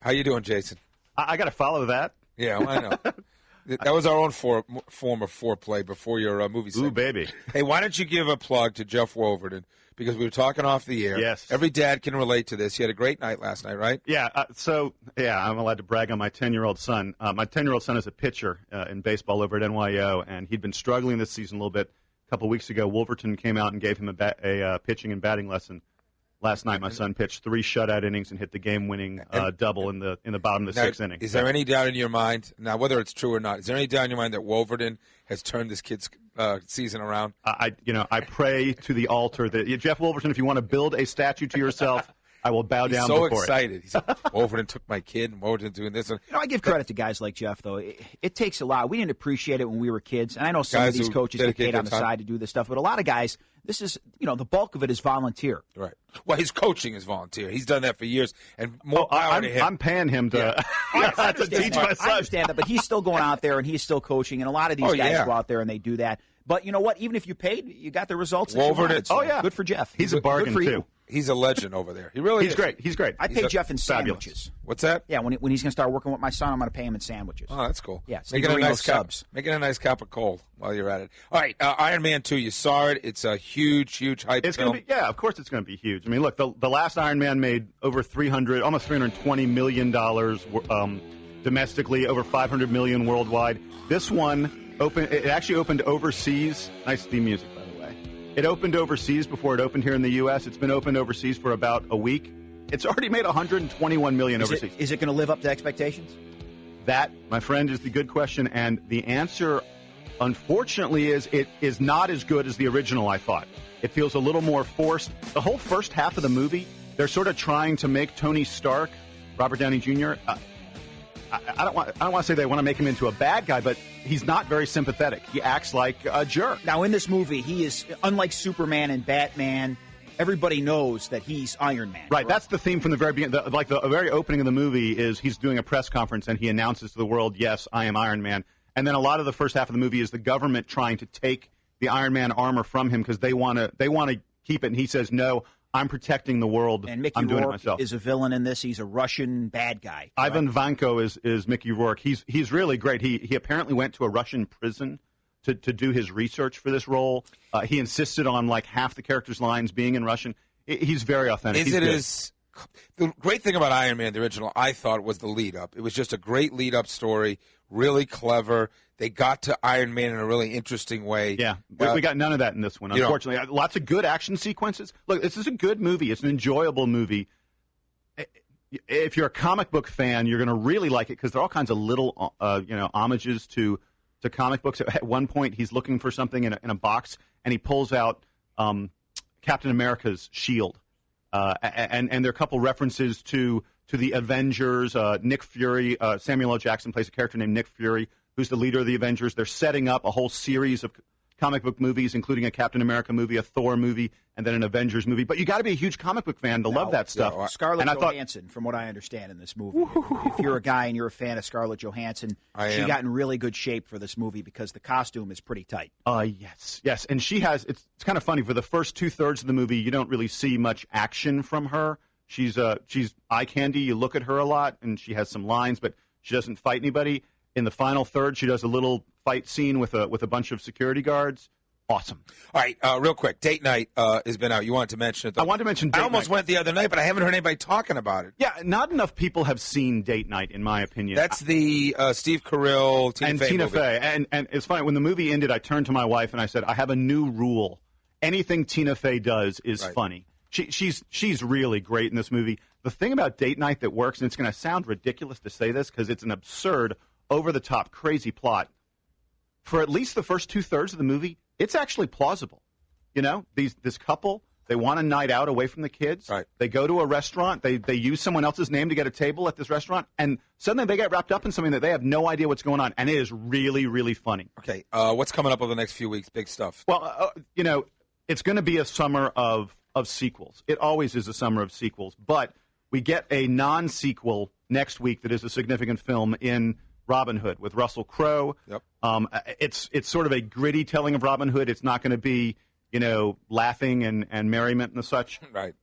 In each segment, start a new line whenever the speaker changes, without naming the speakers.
How you doing, Jason?
I got to follow that.
Yeah, well, I know. That was our own form of foreplay before your movie segment.
Ooh, baby.
Hey, why don't you give a plug to Jeff Wolverton? Because we were talking off the air.
Yes.
Every dad can relate to this. You had a great night last night, right?
Yeah, I'm allowed to brag on my 10-year-old son. My 10-year-old son is a pitcher in baseball over at NYO, and he'd been struggling this season a little bit. A couple weeks ago, Wolverton came out and gave him a pitching and batting lesson. Last night, my son pitched 3 shutout innings and hit the game-winning double in the bottom of the 6th inning.
Is there any doubt in your mind, now whether it's true or not, is there any doubt in your mind that Wolverton has turned this kid's season around?
I pray to the altar that Jeff Wolverton, if you want to build a statue to yourself, I will bow down before it.
He's so excited. He's like, Wolverton took my kid, and Wolverton's doing this.
I give credit to guys like Jeff, though. It takes a lot. We didn't appreciate it when we were kids, and I know some of these coaches get paid on the side to do this stuff, but a lot of guys, this is, the bulk of it is volunteer.
Right. Well, his coaching is volunteer. He's done that for years, and more power to him.
I'm paying him to, to teach my son.
I understand that, but he's still going out there, and he's still coaching, and a lot of these guys go out there and they do that. But you know what? Even if you paid, you got the results.
Wolverton.
Good for Jeff.
He's a bargain, too.
He's a legend over there. He really is.
He's great.
I pay Jeff in sandwiches.
What's that?
Yeah, when he's going to start working with my son, I'm going to pay him in sandwiches.
Oh, that's cool.
Yeah,
making a nice cup of cold while you're at it. All right, Iron Man 2, you saw it. It's a huge hype film.
Of course it's going to be huge. I mean, look, the last Iron Man made over almost $320 million domestically, over $500 million worldwide. This one actually opened overseas. Nice theme music, by the way. It opened overseas before it opened here in the U.S. It's been opened overseas for about a week. It's already made $121 million overseas.
Is it going to live up to expectations?
That, my friend, is the good question, and the answer, unfortunately, is it is not as good as the original, I thought. It feels a little more forced. The whole first half of the movie, they're sort of trying to make Tony Stark, Robert Downey Jr., I don't want to say they want to make him into a bad guy, but he's not very sympathetic. He acts like a jerk.
Now, in this movie, he is, unlike Superman and Batman, everybody knows that he's Iron Man.
Right, that's the theme from the very beginning. The very opening of the movie is he's doing a press conference and he announces to the world, yes, I am Iron Man. And then a lot of the first half of the movie is the government trying to take the Iron Man armor from him because they want to keep it. And he says, no, I'm protecting the world.
And Mickey
I'm doing
Rourke
it myself.
is a villain in this. He's a Russian bad guy. Correct?
Ivan Vanko is Mickey Rourke. He's really great. He apparently went to a Russian prison to do his research for this role. He insisted on like half the characters' lines being in Russian. He's very authentic.
The great thing about Iron Man, the original, I thought, was the lead-up. It was just a great lead-up story, really clever. They got to Iron Man in a really interesting way.
Yeah, we got none of that in this one, unfortunately. Lots of good action sequences. Look, this is a good movie. It's an enjoyable movie. If you're a comic book fan, you're going to really like it because there are all kinds of little, homages to comic books. At one point, he's looking for something in a box, and he pulls out Captain America's shield. And there are a couple references to the Avengers. Nick Fury, Samuel L. Jackson plays a character named Nick Fury, who's the leader of the Avengers. They're setting up a whole series of comic book movies, including a Captain America movie, a Thor movie, and then an Avengers movie. But you got to be a huge comic book fan to love that stuff.
Scarlett Johansson, from what I understand in this movie, if you're a guy and you're a fan of Scarlett Johansson, she got in really good shape for this movie because the costume is pretty tight.
Yes, and she has. It's kind of funny. For the first 2/3 of the movie, you don't really see much action from her. She's eye candy. You look at her a lot, and she has some lines, but she doesn't fight anybody. In the final third, she does a little fight scene with a bunch of security guards. Awesome.
All right, real quick. Date Night has been out. You wanted to mention it, though.
I wanted to mention Date Night.
I almost went the other night, but I haven't heard anybody talking about it.
Yeah, not enough people have seen Date Night, in my opinion.
That's the Steve Carell,
Tina Fey. And it's funny, when the movie ended, I turned to my wife and I said, I have a new rule. Anything Tina Fey does is funny. She's really great in this movie. The thing about Date Night that works, and it's going to sound ridiculous to say this because it's an absurd, over-the-top, crazy plot. For at least the first 2/3 of the movie, it's actually plausible. This couple, they want a night out away from the kids.
Right.
They go to a restaurant. They use someone else's name to get a table at this restaurant, and suddenly they get wrapped up in something that they have no idea what's going on, and it is really, really funny.
Okay, what's coming up over the next few weeks? Big stuff.
Well, it's going to be a summer of sequels. It always is a summer of sequels, but we get a non-sequel next week that is a significant film in Robin Hood with Russell Crowe.
Yep.
It's sort of a gritty telling of Robin Hood. It's not going to be, laughing and merriment and such.
Right.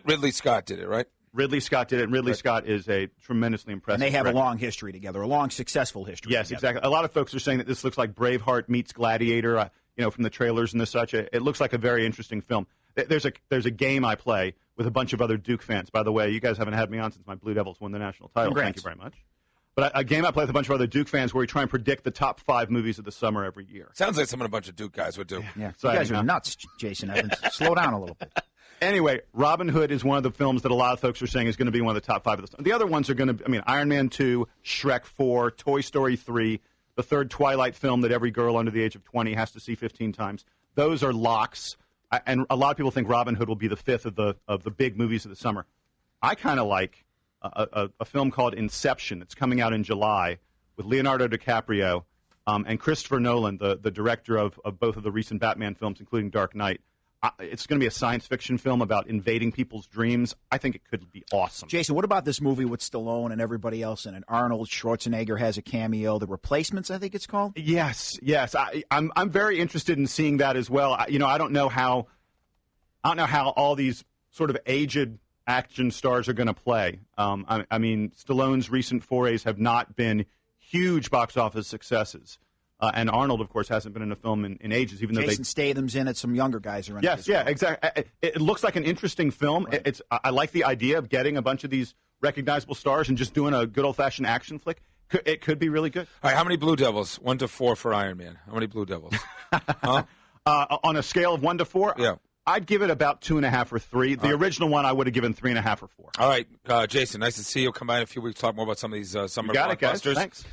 Ridley Scott did it, right?
Ridley Scott did it, and Ridley Scott is a tremendously impressive
And they have
director.
a long history together, a long successful history
Yes,
together.
exactly. A lot of folks are saying that this looks like Braveheart meets Gladiator, from the trailers and the such. It looks like a very interesting film. There's a game I play with a bunch of other Duke fans. By the way, you guys haven't had me on since my Blue Devils won the national title.
Congrats.
Thank you very much. But a game I play with a bunch of other Duke fans where we try and predict the top 5 movies of the summer every year.
Sounds like something a bunch of Duke guys would do.
Yeah, you guys are nuts, Jason Evans. Slow down a little bit.
Anyway, Robin Hood is one of the films that a lot of folks are saying is going to be one of the top 5 of the summer. The other ones are going to, Iron Man 2, Shrek 4, Toy Story 3, the third Twilight film that every girl under the age of 20 has to see 15 times. Those are locks. And a lot of people think Robin Hood will be the 5th of the big movies of the summer. I kind of like a film called Inception. It's coming out in July with Leonardo DiCaprio and Christopher Nolan, the director of both of the recent Batman films, including Dark Knight. It's going to be a science fiction film about invading people's dreams. I think it could be awesome.
Jason, what about this movie with Stallone and everybody else in it? Arnold Schwarzenegger has a cameo. The Replacements, I think it's called?
Yes. I'm very interested in seeing that as well. I don't know how all these sort of aged action stars are going to play. Stallone's recent forays have not been huge box office successes. And Arnold, of course, hasn't been in a film in ages, even though
Jason Statham's in it. Some younger guys are in it.
Yes, exactly. It looks like an interesting film. Right. I like the idea of getting a bunch of these recognizable stars and just doing a good old-fashioned action flick. It could be really good.
All right, how many Blue Devils? 1 to 4 for Iron Man. How many Blue Devils? Huh?
On a scale of 1 to 4?
Yeah.
I'd give it about 2.5 or 3. The original one I would have given 3.5 or 4.
All right, Jason, nice to see you. Come by in a few weeks to talk more about some of these summer blockbusters.
Thanks.